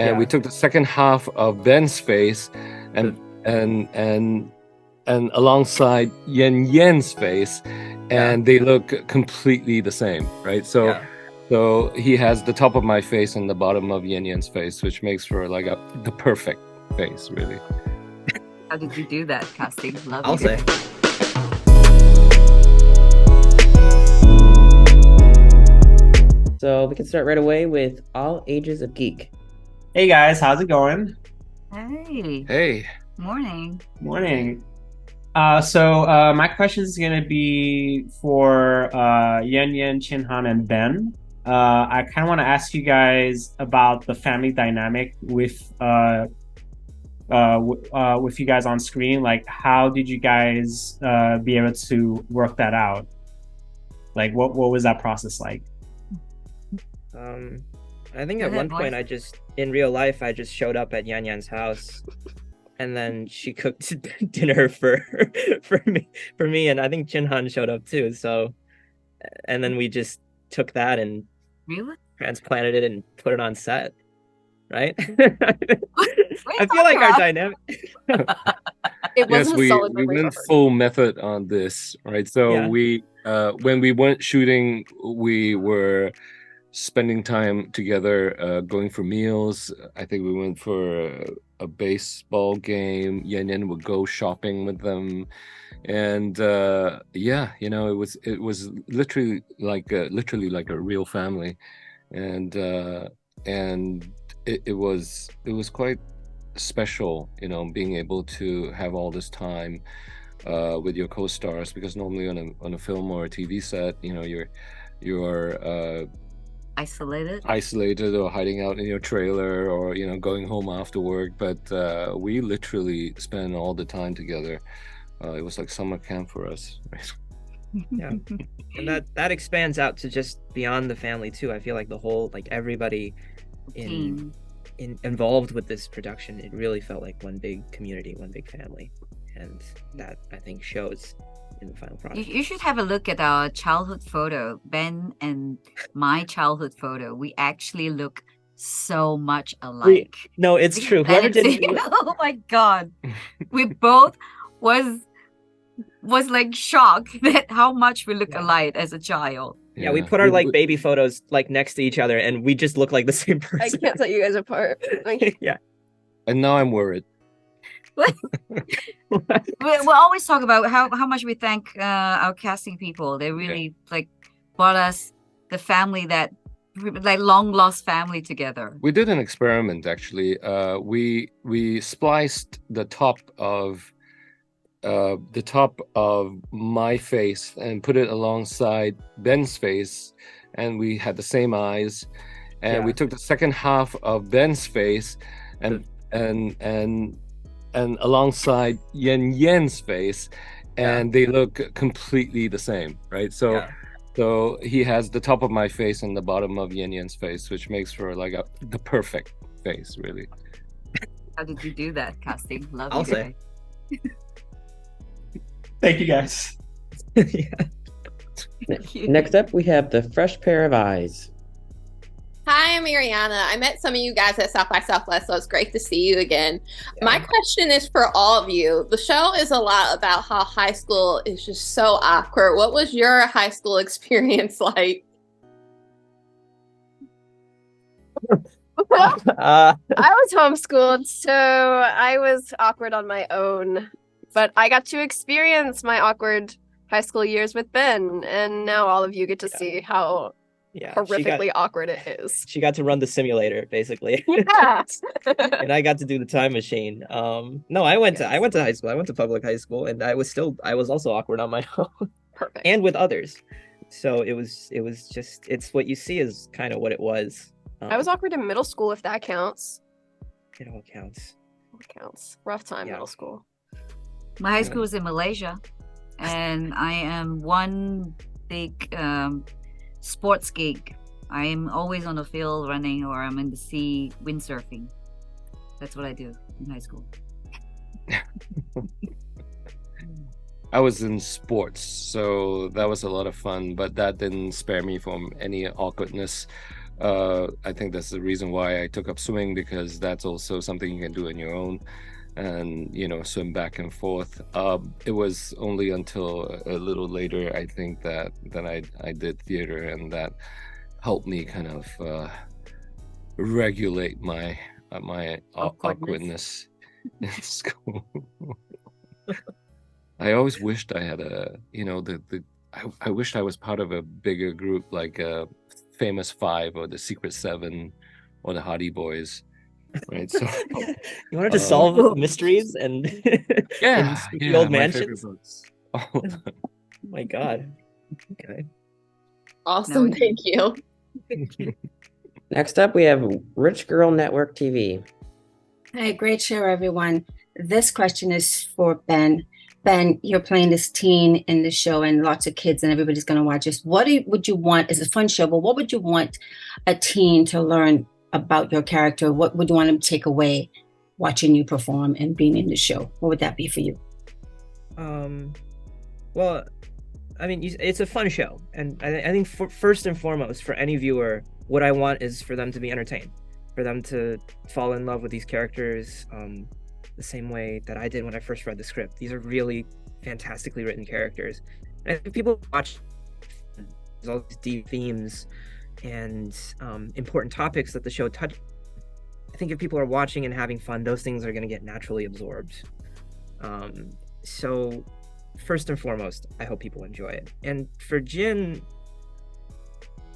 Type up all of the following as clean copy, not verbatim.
and we took the second half of Ben's face and alongside Yan Yan's face, and they look completely the same, right? So he has the top of my face and the bottom of Yan Yan's face, which makes for like the perfect face, really. How did you do that casting? I'll say. So we can start right away with All Ages of Geek. Hey guys, how's it going? Hey. Morning. So my question is going to be for Yan Yan, Chin Han, and Ben. I kind of want to ask you guys about the family dynamic with you guys on screen. Like, how did you guys be able to work that out? Like, what was that process like? I think at one point in real life, I just showed up at Yan Yan's house, and then she cooked dinner for me, and I think Chin Han showed up too. So, and then we just took that and transplanted it and put it on set, right? I feel like our dynamic. Yes, we went full method on this, right? So we when we weren't shooting, we were spending time together, going for meals. I think we went for a baseball game. Yan Yan would go shopping with them, and it was literally like a real family, and it was quite special, being able to have all this time with your co-stars, because normally on a film or a TV set, you're isolated or hiding out in your trailer, or going home after work, but we literally spent all the time together. It was like summer camp for us, right? Yeah, and that expands out to just beyond the family too. I feel like the whole, like, everybody involved with this production, it really felt like one big community, one big family, and that, I think, shows in the final product. You should have a look at our childhood photo, Ben and my childhood photo. We actually look so much alike. No, it's true. Whoever did it. Oh my god, we both was like shocked at how much we look alike as a child. Yeah, we put our like baby photos like next to each other, and we just look like the same person. I can't tell you guys apart. Yeah. And now I'm worried. We'll always talk about how much we thank our casting people. They really brought us the family, that long lost family together. We did an experiment actually. We spliced the top of my face and put it alongside Ben's face, and we had the same eyes, and we took the second half of Ben's face and alongside Yan Yan's face, and they look completely the same, right? So he has the top of my face and the bottom of Yan Yan's face, which makes for like the perfect face, really. How did you do that casting? I'll say. Thank you guys. Next up, we have The Fresh Pair of Eyes. Hi, I'm Mariana. I met some of you guys at South by Southwest, so it's great to see you again. Yeah. My question is for all of you. The show is a lot about how high school is just so awkward. What was your high school experience like? I was homeschooled, so I was awkward on my own. But I got to experience my awkward high school years with Ben, and now all of you get to see how horrifically awkward it is. She got to run the simulator, basically. Yeah. And I got to do the time machine. No, I went to high school. I went to public high school, and I was also awkward on my own. Perfect. And with others. So it was just, it's what you see is kind of what it was. I was awkward in middle school, if that counts. It all counts. It counts. Rough time, middle school. My high school was in Malaysia, and I am one big sports geek. I'm always on the field running, or I'm in the sea windsurfing. That's what I do in high school. I was in sports, so that was a lot of fun, but that didn't spare me from any awkwardness. I think that's the reason why I took up swimming, because that's also something you can do on your own, and swim back and forth. It was only until a little later, I think, that I did theater, and that helped me kind of regulate my awkwardness in school. I always wished I had I wished I was part of a bigger group, like a Famous Five or the Secret Seven or the Hardy Boys, right? So you wanted to solve mysteries and in old mansions. Oh my God. Okay. Awesome. Thank you. Next up, we have Rich Girl Network TV. Hey, great show, everyone. This question is for Ben. Ben, you're playing this teen in the show, and lots of kids, and everybody's going to watch this. What would you want? It's a fun show, but what would you want a teen to learn about your character? What would you want them to take away watching you perform and being in the show? What would that be for you? Well, I mean, it's a fun show, and I think first and foremost, for any viewer, what I want is for them to be entertained, for them to fall in love with these characters the same way that I did when I first read the script. These are really fantastically written characters. And I think people watch, there's all these deep themes and important topics that the show touches. I think if people are watching and having fun, those things are going to get naturally absorbed. So first and foremost, I hope people enjoy it. And for Jin,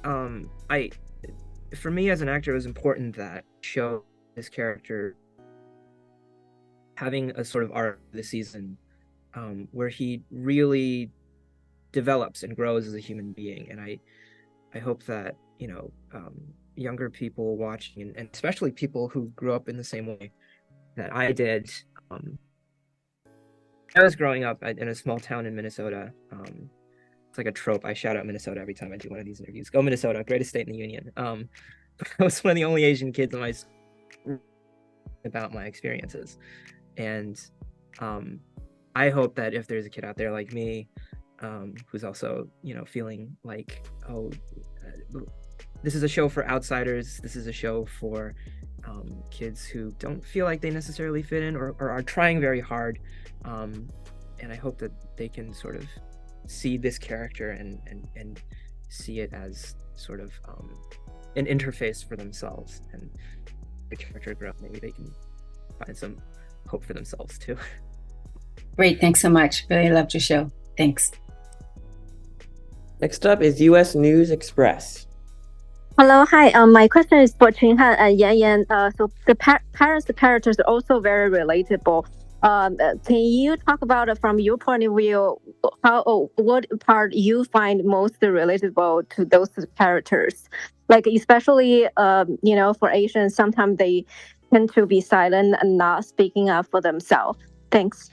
for me as an actor, it was important that show this character having a sort of arc this season where he really develops and grows as a human being. And I hope that, younger people watching, and especially people who grew up in the same way that I did. I was growing up in a small town in Minnesota. It's like a trope. I shout out Minnesota every time I do one of these interviews. Go Minnesota, greatest state in the union. But I was one of the only Asian kids in my school about my experiences. And I hope that if there's a kid out there like me, who's also, feeling like, this is a show for outsiders. This is a show for kids who don't feel like they necessarily fit in or are trying very hard. And I hope that they can sort of see this character and see it as sort of an interface for themselves. And the character grow, maybe they can find some hope for themselves too. Great, thanks so much. Really loved your show. Thanks. Next up is U.S. News Express. Hello, hi. My question is for Chin Han and Yan Yan. So the parents' characters are also very relatable. Can you talk about from your point of view, what part you find most relatable to those characters? Like especially, for Asians, sometimes they tend to be silent and not speaking up for themselves. Thanks.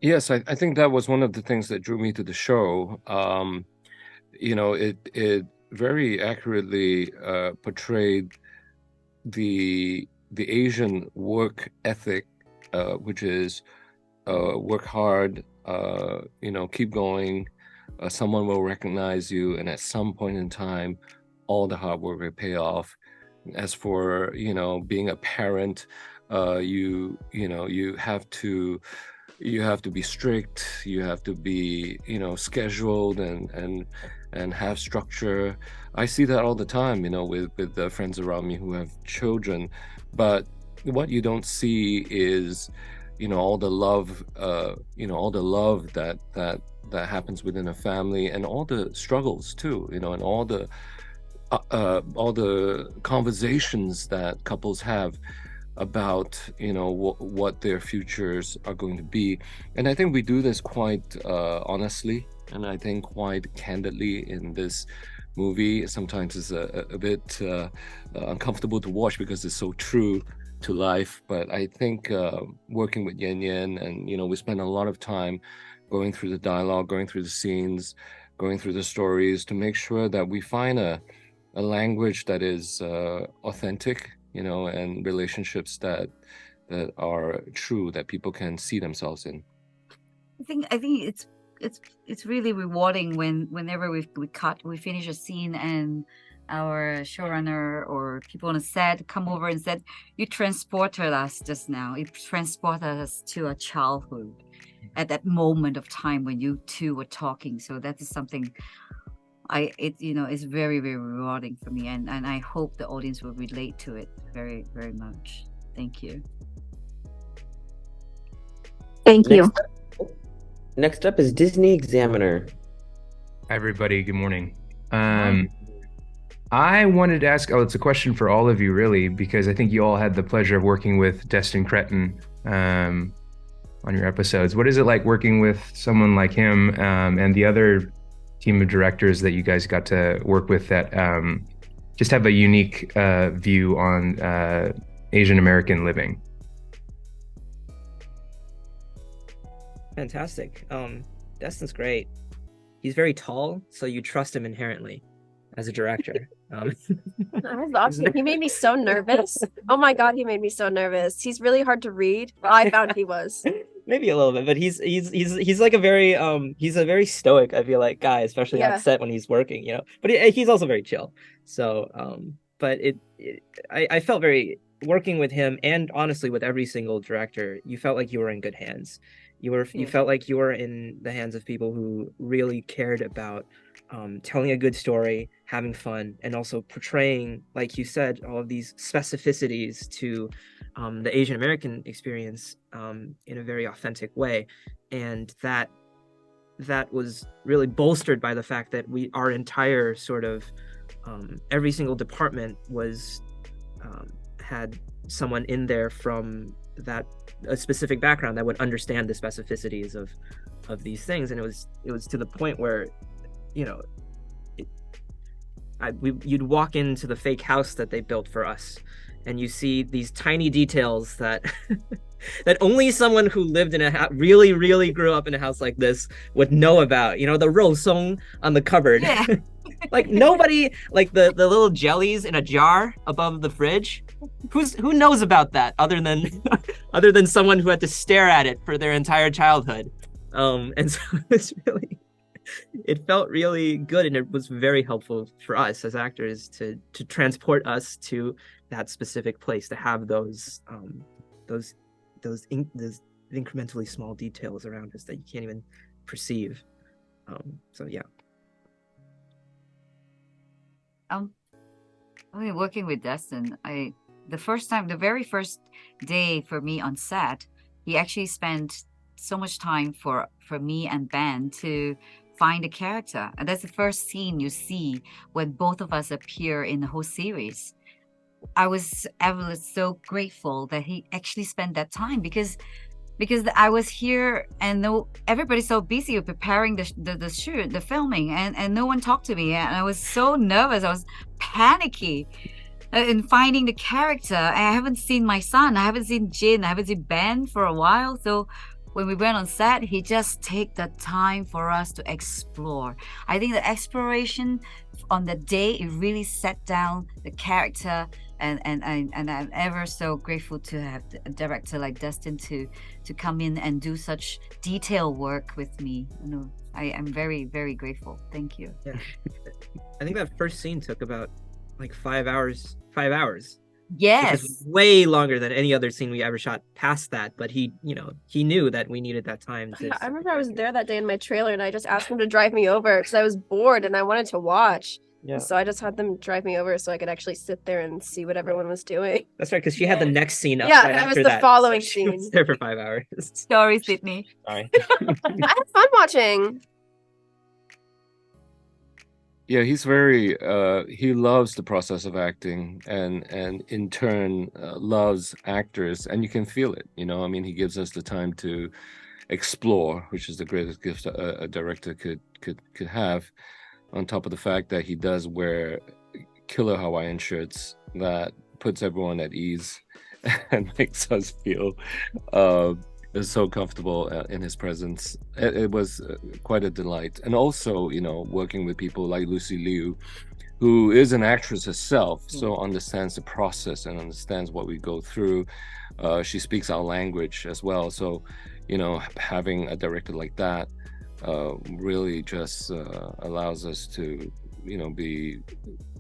Yes, I think that was one of the things that drew me to the show. It very accurately portrayed the Asian work ethic, which is work hard, keep going. Someone will recognize you, and at some point in time, all the hard work will pay off. As for being a parent, you have to be strict. You have to be scheduled and have structure. I see that all the time, with the friends around me who have children. But what you don't see is, all the love, that happens within a family, and all the struggles too, and all the conversations that couples have about what their futures are going to be. And I think we do this quite honestly, and I think quite candidly in this movie. Sometimes it's a bit uncomfortable to watch because it's so true to life, but I think working with Yan Yan, and we spend a lot of time going through the dialogue, going through the scenes, going through the stories to make sure that we find a language that is authentic, and relationships that are true, that people can see themselves in. I think it's really rewarding whenever we finish a scene and our showrunner or people on the set come over and said, "You transported us just now. You transported us to a childhood at that moment of time when you two were talking." So that is something it's very, very rewarding for me, and I hope the audience will relate to it very, very much. Thank you. Thank you. Next up is Disney Examiner. Hi, everybody. Good morning. I wanted to ask, it's a question for all of you, really, because I think you all had the pleasure of working with Destin Cretton on your episodes. What is it like working with someone like him and the other team of directors that you guys got to work with that just have a unique view on Asian American living? Fantastic. Destin's great. He's very tall, so you trust him inherently as a director. That was awesome. He made me so nervous. Oh my God, he made me so nervous. He's really hard to read. I found he was. Maybe a little bit, but he's like a very he's a very stoic, I feel like, guy, especially on set when he's working, But he's also very chill. So but I felt very, working with him, and honestly with every single director, you felt like you were in good hands. You felt like you were in the hands of people who really cared about telling a good story, having fun, and also portraying, like you said, all of these specificities to the Asian American experience in a very authentic way. And that was really bolstered by the fact that our entire sort of every single department was had someone in there from a specific background that would understand the specificities of these things. And it was to the point where you'd walk into the fake house that they built for us, and you see these tiny details that that only someone who lived in a house, really, really grew up in a house like this, would know about. The rou song on the cupboard. Yeah. Like nobody, like the little jellies in a jar above the fridge. Who knows about that other than someone who had to stare at it for their entire childhood. And so it felt really good, and it was very helpful for us as actors to transport us to that specific place, to have those incrementally small details around us that you can't even perceive. So yeah. Working with Destin, the very first day for me on set, he actually spent so much time for me and Ben to find a character. And that's the first scene you see when both of us appear in the whole series. I was so grateful that he actually spent that time, because I was here and everybody's so busy with preparing the shoot, the filming, and no one talked to me, and I was so nervous. I was panicky in finding the character. I haven't seen my son, I haven't seen Jin, I haven't seen Ben for a while. So when we went on set, he just take the time for us to explore. I think the exploration on the day, it really set down the character, and I'm ever so grateful to have a director like Destin to come in and do such detailed work with me. I am very, very grateful. Thank you. Yeah. I think that first scene took about like 5 hours. Yes. It was way longer than any other scene we ever shot past that, but he knew that we needed that time. I remember I was there that day in my trailer, and I just asked him to drive me over because I was bored and I wanted to watch. Yeah. So I just had them drive me over so I could actually sit there and see what everyone was doing. That's right, because she had the next scene up. Yeah, that was the following scene. She was there for 5 hours. Sorry, Sydney. Sorry. I had fun watching. Yeah, he's very he loves the process of acting, and in turn loves actors, and you can feel it. He gives us the time to explore, which is the greatest gift a director could have, on top of the fact that he does wear killer Hawaiian shirts that puts everyone at ease and makes us feel so comfortable in his presence. It was quite a delight. And also, working with people like Lucy Liu, who is an actress herself, so understands the process and understands what we go through. She speaks our language as well. So, having a director like that really just allows us to, be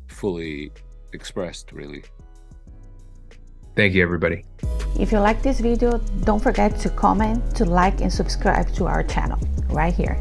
fully expressed, really. Thank you, everybody. If you like this video, don't forget to comment, to like, and subscribe to our channel right here.